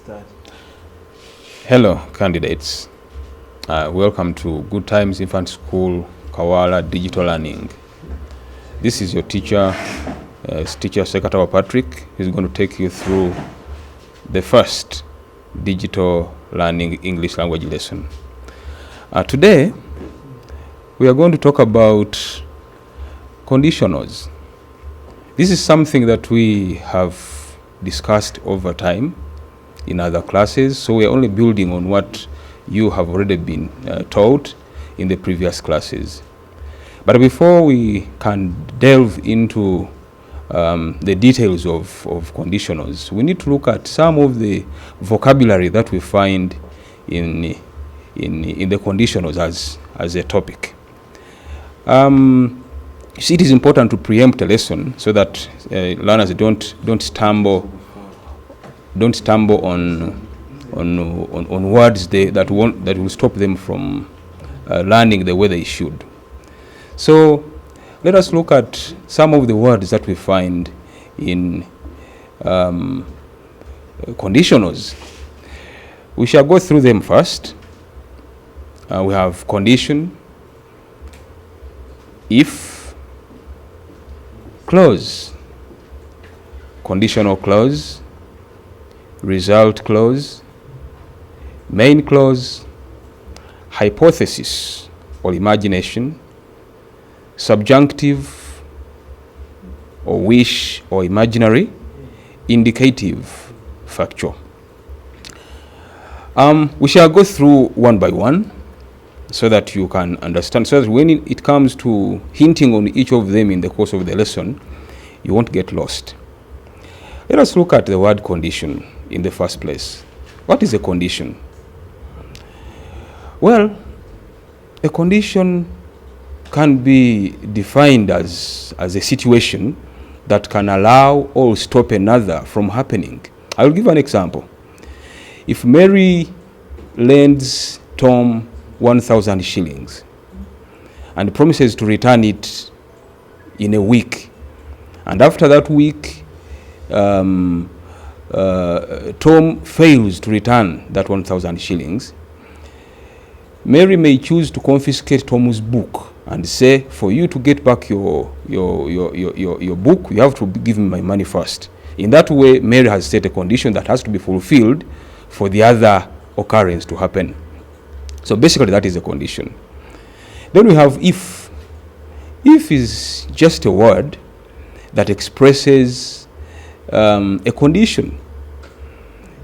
start. Hello, candidates. Welcome to Good Times Infant School KAWAALA Digital Learning. This is your teacher, teacher Secretary Patrick. He's going to take you through the first digital learning English language lesson. Today, we are going to talk about conditionals. This is something that we have discussed over time in other classes, so we are only building on what you have already been taught in the previous classes. But before we can delve into the details of conditionals, we need to look at some of the vocabulary that we find in the conditionals as a topic. See, it is important to preempt a lesson so that learners don't stumble on words that will stop them from learning the way they should. So let us look at some of the words that we find in conditionals. We shall go through them first. We have condition, if, clause, conditional clause, result clause, main clause, hypothesis or imagination, subjunctive or wish or imaginary, indicative, factual. We shall go through one by one so that you can understand, so that when it comes to hinting on each of them in the course of the lesson, you won't get lost. Let us look at the word condition in the first place. What is a condition? Well, a condition can be defined as a situation that can allow or stop another from happening. I will give an example. If Mary lends Tom 1,000 shillings and promises to return it in a week, and after that week Tom fails to return that 1,000 shillings, Mary may choose to confiscate Tom's book and say, for you to get back your book, you have to give me my money first. In that way, Mary has set a condition that has to be fulfilled for the other occurrence to happen. So basically that is a condition. Then we have if. If is just a word that expresses a condition.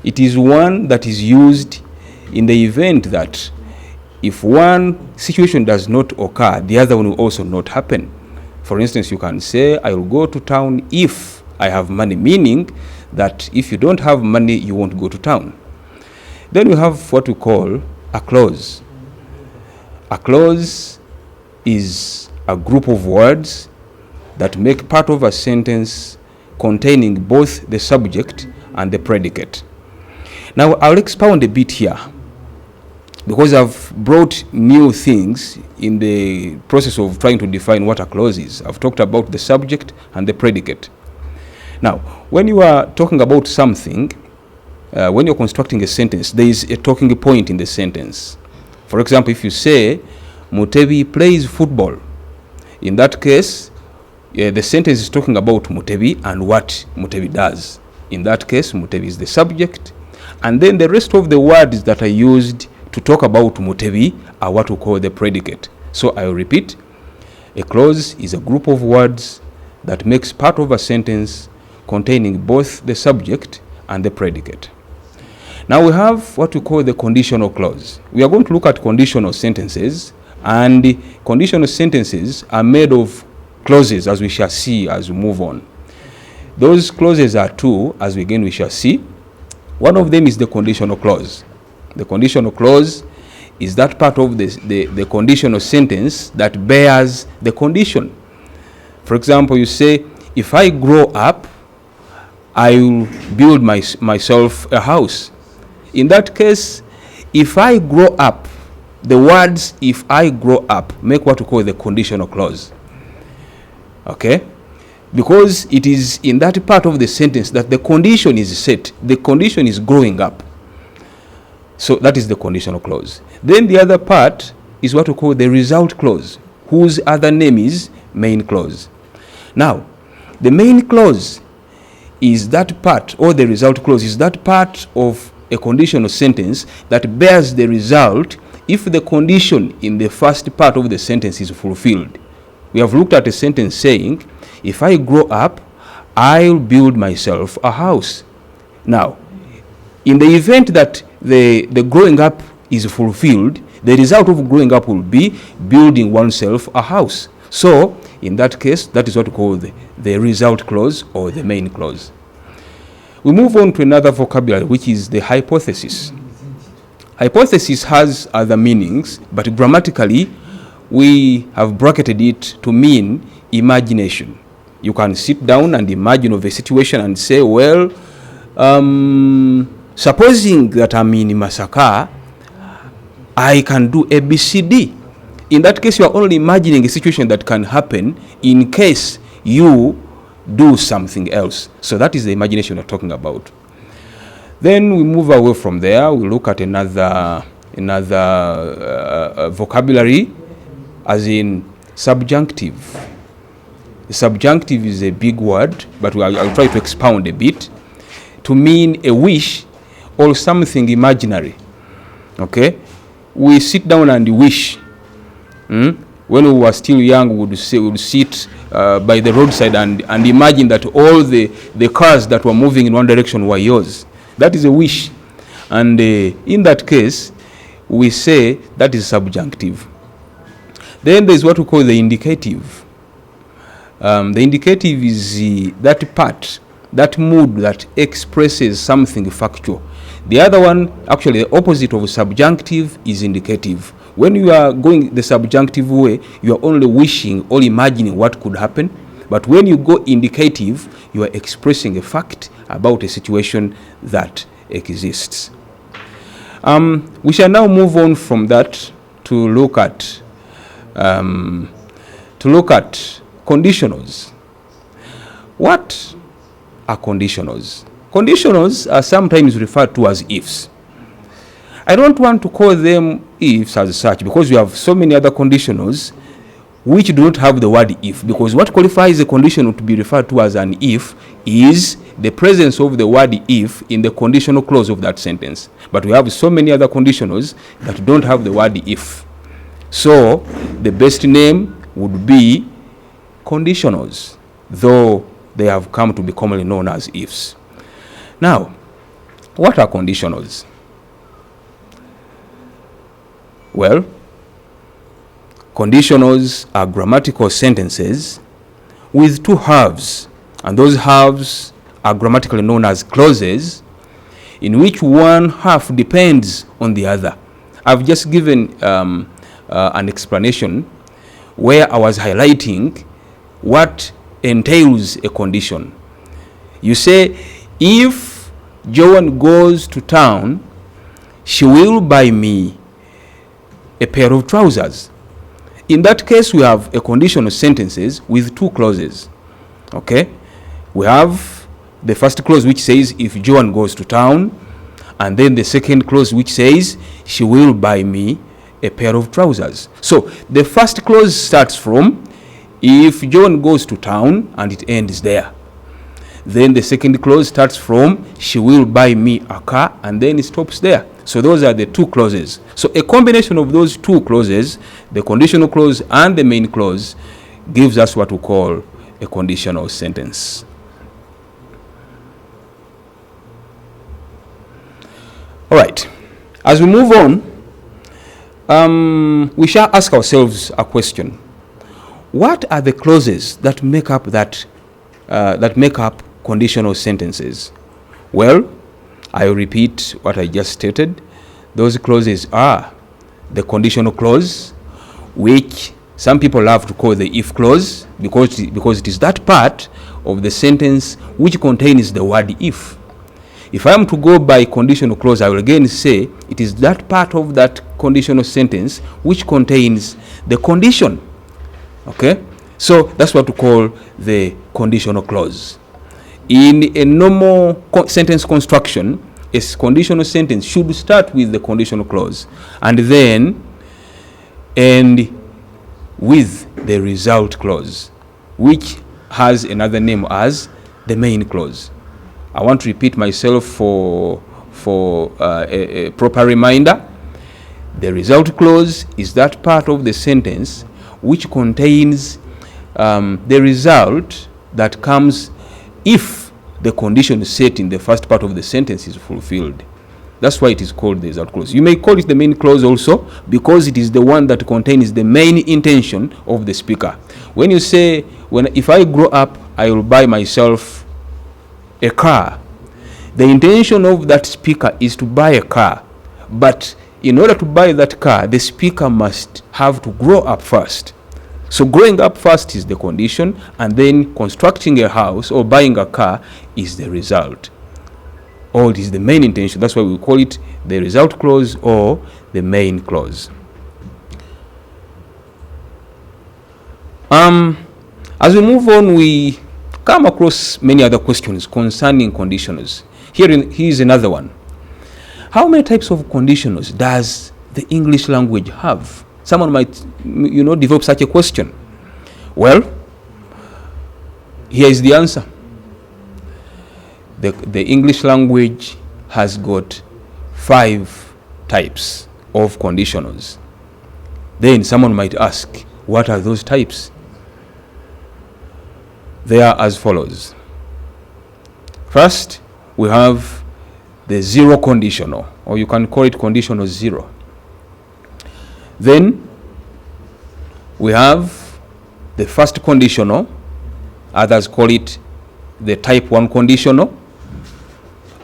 It is one that is used in the event that if one situation does not occur, the other one will also not happen. For instance, you can say, I will go to town if I have money, meaning that if you don't have money, you won't go to town. Then we have what we call a clause. A clause is a group of words that make part of a sentence containing both the subject and the predicate. Now, I'll expound a bit here because I've brought new things in the process of trying to define what a clause is. I've talked about the subject and the predicate. Now, when you are talking about something, when you're constructing a sentence, there is a talking point in the sentence. For example, if you say, Mutebi plays football, in that case, the sentence is talking about Mutebi and what Mutebi does. In that case, Mutebi is the subject, and then the rest of the words that are used to talk about Mutebi are what we call the predicate. So I will repeat, a clause is a group of words that makes part of a sentence containing both the subject and the predicate. Now we have what we call the conditional clause. We are going to look at conditional sentences, and the conditional sentences are made of clauses, as we shall see as we move on. Those clauses are two, as we shall see. One of them is the conditional clause. The conditional clause is that part of the conditional sentence that bears the condition. For example, you say, if I grow up, I will build myself a house. In that case, if I grow up, the words if I grow up make what we call the conditional clause. Okay? Because it is in that part of the sentence that the condition is set. The condition is growing up. So that is the conditional clause. Then the other part is what we call the result clause, whose other name is main clause. Now, the main clause is that part, or the result clause is that part of a conditional sentence that bears the result if the condition in the first part of the sentence is fulfilled. We have looked at a sentence saying, if I grow up, I'll build myself a house. Now, in the event that the growing up is fulfilled, the result of growing up will be building oneself a house. So, in that case, that is what we call the result clause or the main clause. We move on to another vocabulary, which is the hypothesis. Hypothesis has other meanings, but grammatically, we have bracketed it to mean imagination. You can sit down and imagine of a situation and say, well, supposing that I'm in Masaka, I can do ABCD. In that case, you are only imagining a situation that can happen in case you do something else. So that is the imagination we're talking about. Then we move away from there. We look at another vocabulary, as in subjunctive. Subjunctive is a big word, but I'll try to expound a bit to mean a wish or something imaginary. Okay, we sit down and wish. When we were still young, we would sit by the roadside and imagine that all the cars that were moving in one direction were yours. That is a wish. And in that case, we say that is subjunctive. Then there is what we call the indicative. The indicative is that part, that mood that expresses something factual. The other one, actually the opposite of subjunctive, is indicative. When you are going the subjunctive way, you are only wishing or imagining what could happen. But when you go indicative, you are expressing a fact about a situation that exists. We shall now move on from that to look at conditionals. What are conditionals? Conditionals are sometimes referred to as ifs. I don't want to call them ifs as such because we have so many other conditionals which do not have the word if, because what qualifies a conditional to be referred to as an if is the presence of the word if in the conditional clause of that sentence. But we have so many other conditionals that don't have the word if. So the best name would be conditionals, though they have come to be commonly known as ifs. Now, what are conditionals? Well, conditionals are grammatical sentences with two halves, and those halves are grammatically known as clauses, in which one half depends on the other. I've just given an explanation where I was highlighting what entails a condition. You say, if Joan goes to town, she will buy me a pair of trousers. In that case, we have a conditional sentences with two clauses. Okay, we have the first clause which says if Joan goes to town, and then the second clause which says she will buy me a pair of trousers. So the first clause starts from if Joan goes to town, and it ends there. Then the second clause starts from she will buy me a car, and then it stops there. So those are the two clauses. So a combination of those two clauses, the conditional clause and the main clause, gives us what we call a conditional sentence. All right. As we move on, we shall ask ourselves a question. What are the clauses that make up conditional sentences? Well, I repeat what I just stated. Those clauses are the conditional clause, which some people love to call the if clause because it is that part of the sentence which contains the word if. If I am to go by conditional clause, I will again say it is that part of that conditional sentence which contains the condition. Okay? So that's what we call the conditional clause. In a normal sentence construction, a conditional sentence should start with the conditional clause and then end with the result clause, which has another name as the main clause. I want to repeat myself for a proper reminder. The result clause is that part of the sentence which contains the result that comes if the condition set in the first part of the sentence is fulfilled. That's why it is called the result clause. You may call it the main clause also because it is the one that contains the main intention of the speaker. When you say, if I grow up, I will buy myself a car, the intention of that speaker is to buy a car. But in order to buy that car, the speaker must have to grow up first. So growing up first is the condition, and then constructing a house or buying a car is the result. Or it is the main intention. That's why we call it the result clause or the main clause. As we move on, we come across many other questions concerning conditionals. Here is another one. How many types of conditionals does the English language have? Someone might, develop such a question. Well, here is the answer. The English language has got 5 types of conditionals. Then someone might ask, what are those types? They are as follows. First, we have the zero conditional, or you can call it conditional zero. Then we have the first conditional. Others call it the type 1 conditional.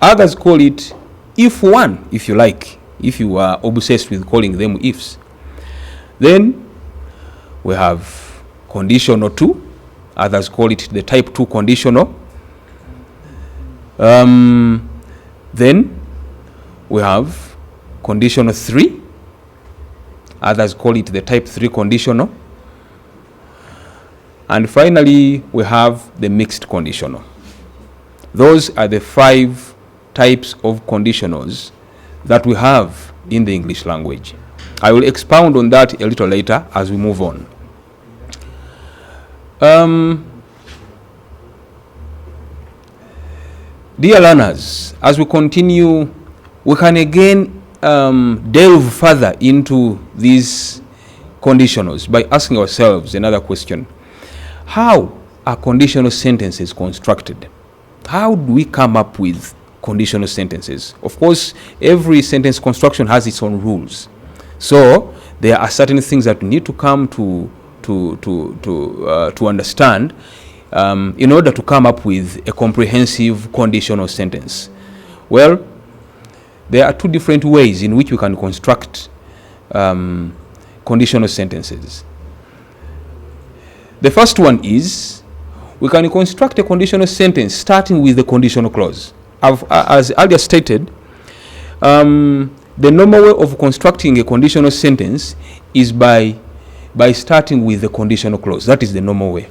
Others call it if 1, if you like, if you are obsessed with calling them ifs. Then we have conditional 2. Others call it the type 2 conditional. Then we have conditional 3. Others call it the type 3 conditional. And finally, we have the mixed conditional. Those are the 5 types of conditionals that we have in the English language. I will expound on that a little later as we move on. Dear learners, as we continue, we can again delve further into these conditionals by asking ourselves another question. How are conditional sentences constructed? How do we come up with conditional sentences? Of course, every sentence construction has its own rules. So there are certain things that we need to come to understand in order to come up with a comprehensive conditional sentence. Well, there are 2 different ways in which we can construct conditional sentences. The first one is we can construct a conditional sentence starting with the conditional clause. As earlier stated, the normal way of constructing a conditional sentence is by starting with the conditional clause. That is the normal way.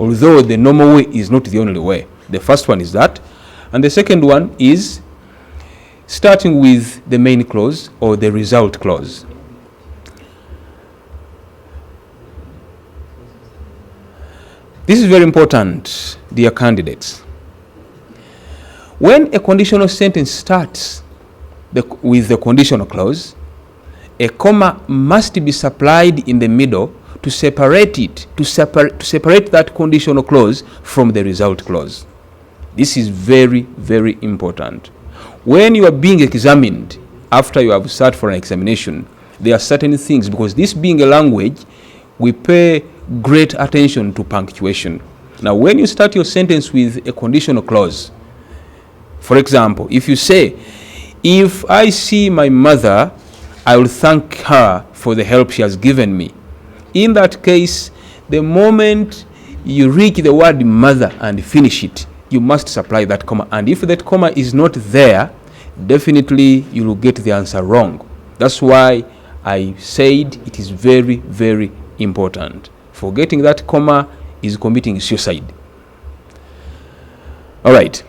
Although the normal way is not the only way. The first one is that. And the second one is starting with the main clause or the result clause. This is very important, dear candidates. When a conditional sentence starts with the conditional clause, a comma must be supplied in the middle to separate it, to separate that conditional clause from the result clause. This is very, very important. When you are being examined, after you have sat for an examination, there are certain things, because this being a language, we pay great attention to punctuation. Now, when you start your sentence with a conditional clause, for example, if you say, if I see my mother, I will thank her for the help she has given me. In that case, the moment you reach the word mother and finish it, you must supply that comma. And if that comma is not there, definitely you will get the answer wrong. That's why I said it is very, very important. Forgetting that comma is committing suicide. All right.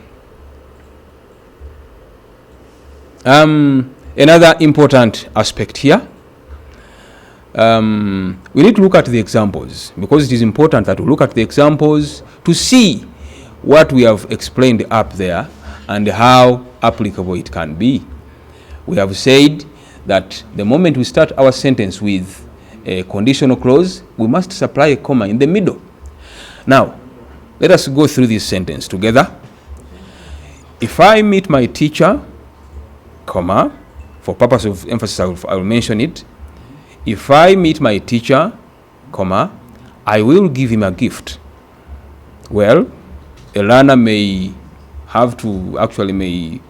Another important aspect here, we need to look at the examples, because it is important that we look at the examples to see what we have explained up there and how applicable it can be. We have said that the moment we start our sentence with a conditional clause, we must supply a comma in the middle. Now, let us go through this sentence together. If I meet my teacher, comma, for purpose of emphasis, I will mention it. If I meet my teacher, comma, I will give him a gift. Well, a learner may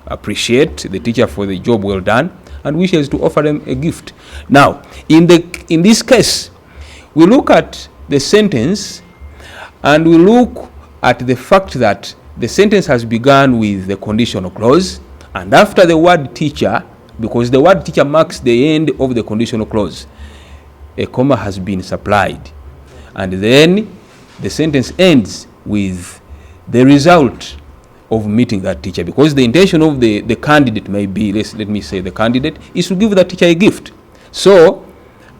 appreciate the teacher for the job well done and wishes to offer them a gift. Now, in this case, we look at the sentence and we look at the fact that the sentence has begun with the conditional clause, and after the word teacher, because the word teacher marks the end of the conditional clause, a comma has been supplied. And then the sentence ends with the result of meeting that teacher, because the intention of the candidate may be, let me say the candidate, is to give the teacher a gift. So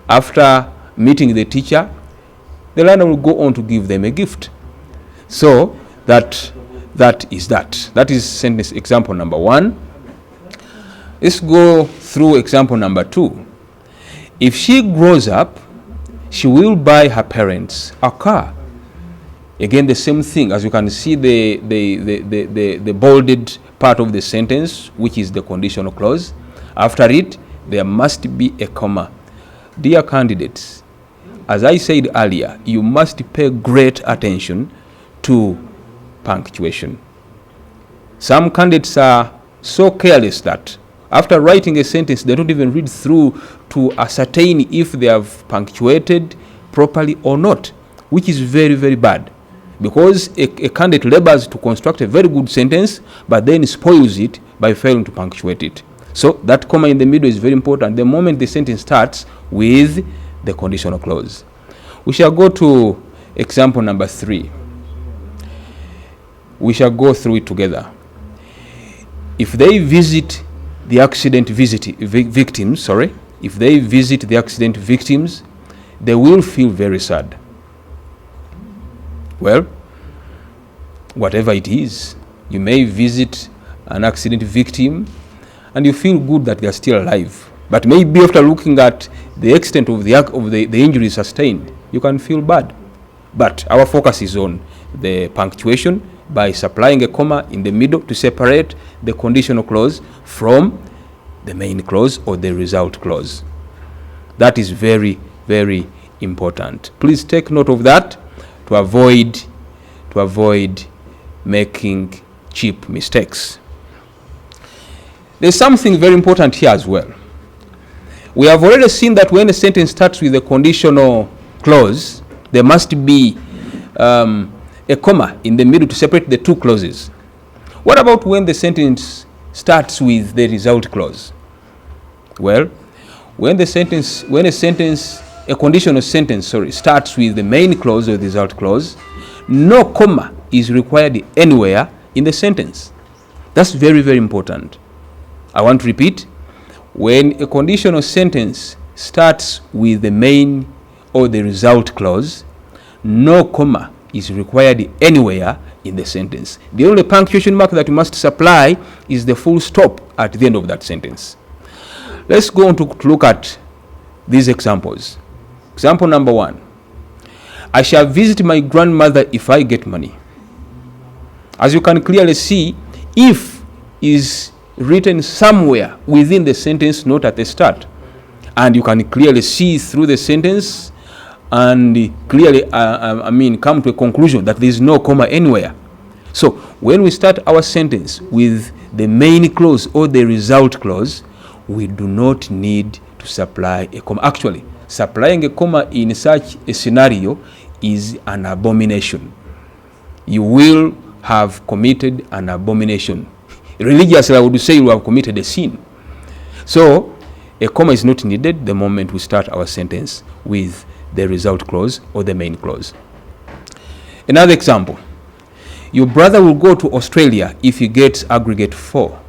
after meeting the teacher, the learner will go on to give them a gift. So that is sentence example number 1. Let's go through example number 2. If she grows up, she will buy her parents a car. Again, the same thing. As you can see, the bolded part of the sentence, which is the conditional clause. After it, there must be a comma. Dear candidates, as I said earlier, you must pay great attention to punctuation. Some candidates are so careless that after writing a sentence, they don't even read through to ascertain if they have punctuated properly or not, which is very, very bad. Because a candidate labors to construct a very good sentence, but then spoils it by failing to punctuate it. So that comma in the middle is very important the moment the sentence starts with the conditional clause. We shall go to example number 3. We shall go through it together. If they visit the accident victims, if they visit the accident victims, they will feel very sad. Well, whatever it is, you may visit an accident victim and you feel good that they are still alive. But maybe after looking at the extent of the injury sustained, you can feel bad. But our focus is on the punctuation by supplying a comma in the middle to separate the conditional clause from the main clause or the result clause. That is very, very important. Please take note of that to avoid making cheap mistakes. There's something very important here as well. We have already seen that when a sentence starts with a conditional clause, there must be a comma in the middle to separate the two clauses. What about when the sentence starts with the result clause? Well, when a conditional sentence starts with the main clause or the result clause, no comma is required anywhere in the sentence. That's very, very important. I want to repeat. When a conditional sentence starts with the main or the result clause, no comma is required anywhere in the sentence. The only punctuation mark that you must supply is the full stop at the end of that sentence. Let's go on to look at these examples. Example number 1. I shall visit my grandmother if I get money. As you can clearly see, if is written somewhere within the sentence, not at the start. And you can clearly see through the sentence and clearly, come to a conclusion that there is no comma anywhere. So when we start our sentence with the main clause or the result clause, we do not need to supply a comma. Actually, supplying a comma in such a scenario is an abomination. You will have committed an abomination. Religiously, I would say you have committed a sin. So a comma is not needed the moment we start our sentence with the result clause or the main clause. Another example. Your brother will go to Australia if he gets aggregate 4.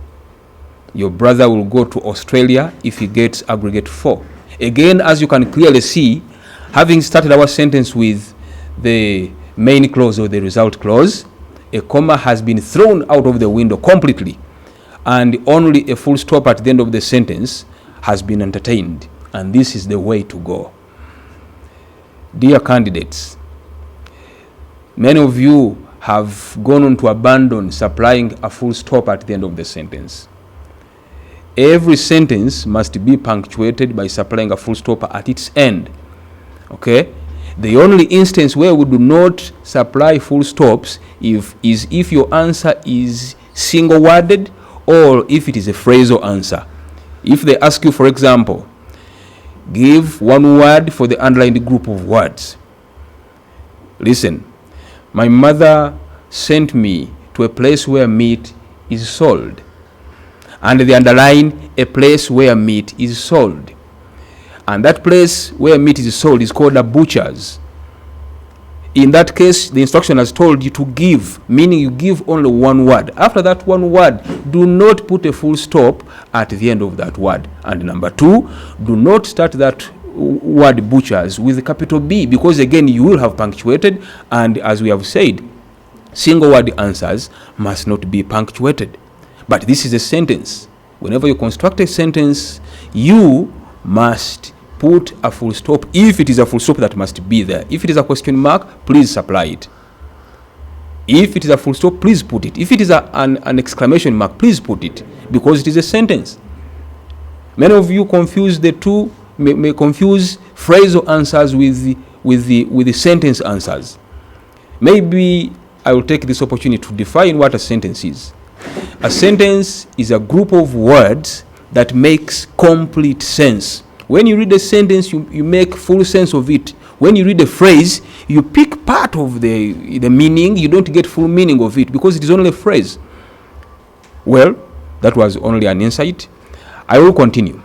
Your brother will go to Australia if he gets aggregate 4. Again, as you can clearly see, having started our sentence with the main clause or the result clause, a comma has been thrown out of the window completely, and only a full stop at the end of the sentence has been entertained. And this is the way to go. Dear candidates, many of you have gone on to abandon supplying a full stop at the end of the sentence. Every sentence must be punctuated by supplying a full stop at its end. Okay? The only instance where we do not supply full stops is if your answer is single worded or if it is a phrasal answer. If they ask you, for example, give one word for the underlined group of words. Listen, my mother sent me to a place where meat is sold. And they underline a place where meat is sold. And that place where meat is sold is called a butcher's. In that case, the instruction has told you to give, meaning you give only one word. After that one word, do not put a full stop at the end of that word. And number 2, do not start that word butchers with a capital B, because again you will have punctuated, and as we have said, single word answers must not be punctuated. But this is a sentence. Whenever you construct a sentence, you must put a full stop. If it is a full stop, that must be there. If it is a question mark, please supply it. If it is a full stop, please put it. If it is an exclamation mark, please put it, because it is a sentence. Many of you confuse the two, may confuse phrasal answers with the sentence answers. Maybe I will take this opportunity to define what a sentence is. A sentence is a group of words that makes complete sense. When you read a sentence, you make full sense of it. When you read a phrase, you pick part of the meaning. You don't get full meaning of it because it is only a phrase. Well, that was only an insight. I will continue.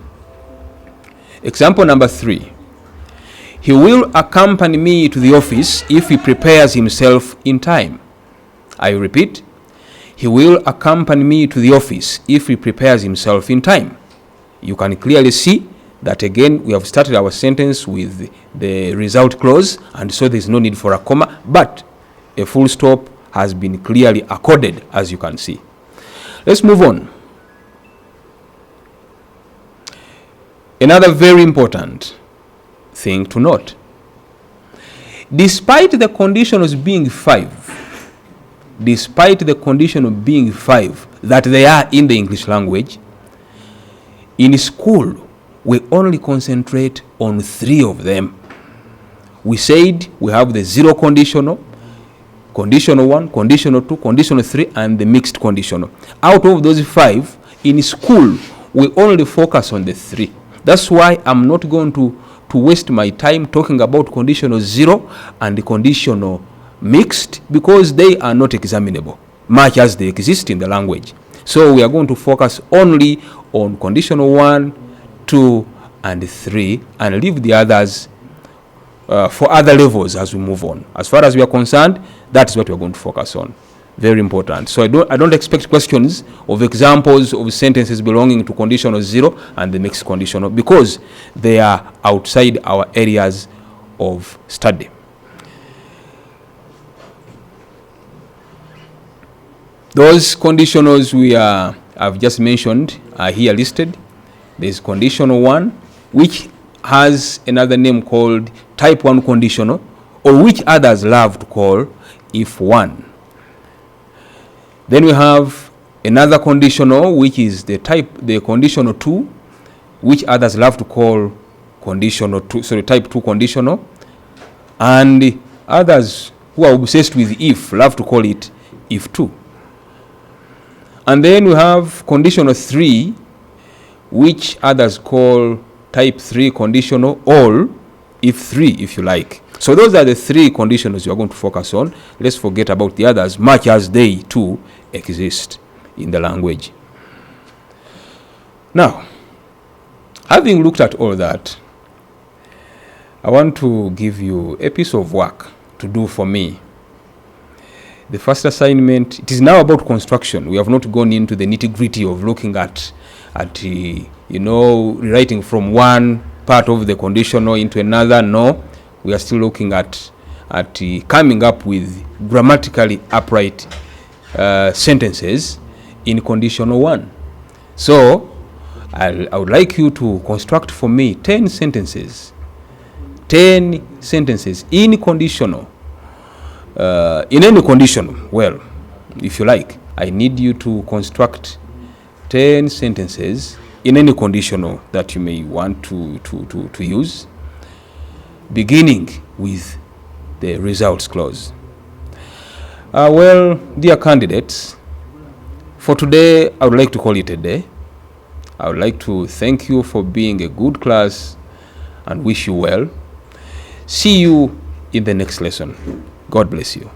Example number 3. He will accompany me to the office if he prepares himself in time. I repeat. He will accompany me to the office if he prepares himself in time. You can clearly see that again we have started our sentence with the result clause, and so there is no need for a comma, but a full stop has been clearly accorded, as you can see. Let's move on. Another very important thing to note. Despite the conditionals being 5, that they are in the English language, in school, we only concentrate on 3 of them. We said we have the 0 conditional, conditional 1, conditional 2, conditional 3, and the mixed conditional. Out of those 5, in school, we only focus on the 3. That's why I'm not going to waste my time talking about conditional 0 and the conditional mixed, because they are not examinable, much as they exist in the language. So we are going to focus only on conditional 1, 2, and 3, and leave the others for other levels as we move on. As far as we are concerned, that's what we are going to focus on. Very important. So I don't expect questions of examples of sentences belonging to conditional 0 and the mixed conditional, because they are outside our areas of study. Those conditionals I've just mentioned are here listed. There's conditional 1, which has another name called type 1 conditional, or which others love to call if 1. Then we have another conditional, which is the conditional 2, which others love to call type 2 conditional, and others who are obsessed with if love to call it if 2. And then we have conditional 3, which others call type 3 conditional, or if 3 if you like. So those are the 3 conditionals you are going to focus on. Let's forget about the others, much as they too exist in the language. Now, having looked at all that, I want to give you a piece of work to do for me. The first assignment, it is now about construction. We have not gone into the nitty-gritty of looking at at rewriting from one part of the conditional into another. No, we are still looking at coming up with grammatically upright sentences in conditional 1. So I would like you to construct for me 10 sentences in conditional, in any conditional. Well, if you like, I need you to construct 10 sentences in any conditional that you may want to use, beginning with the results clause. Well, dear candidates, for today, I would like to call it a day. I would like to thank you for being a good class and wish you well. See you in the next lesson. God bless you.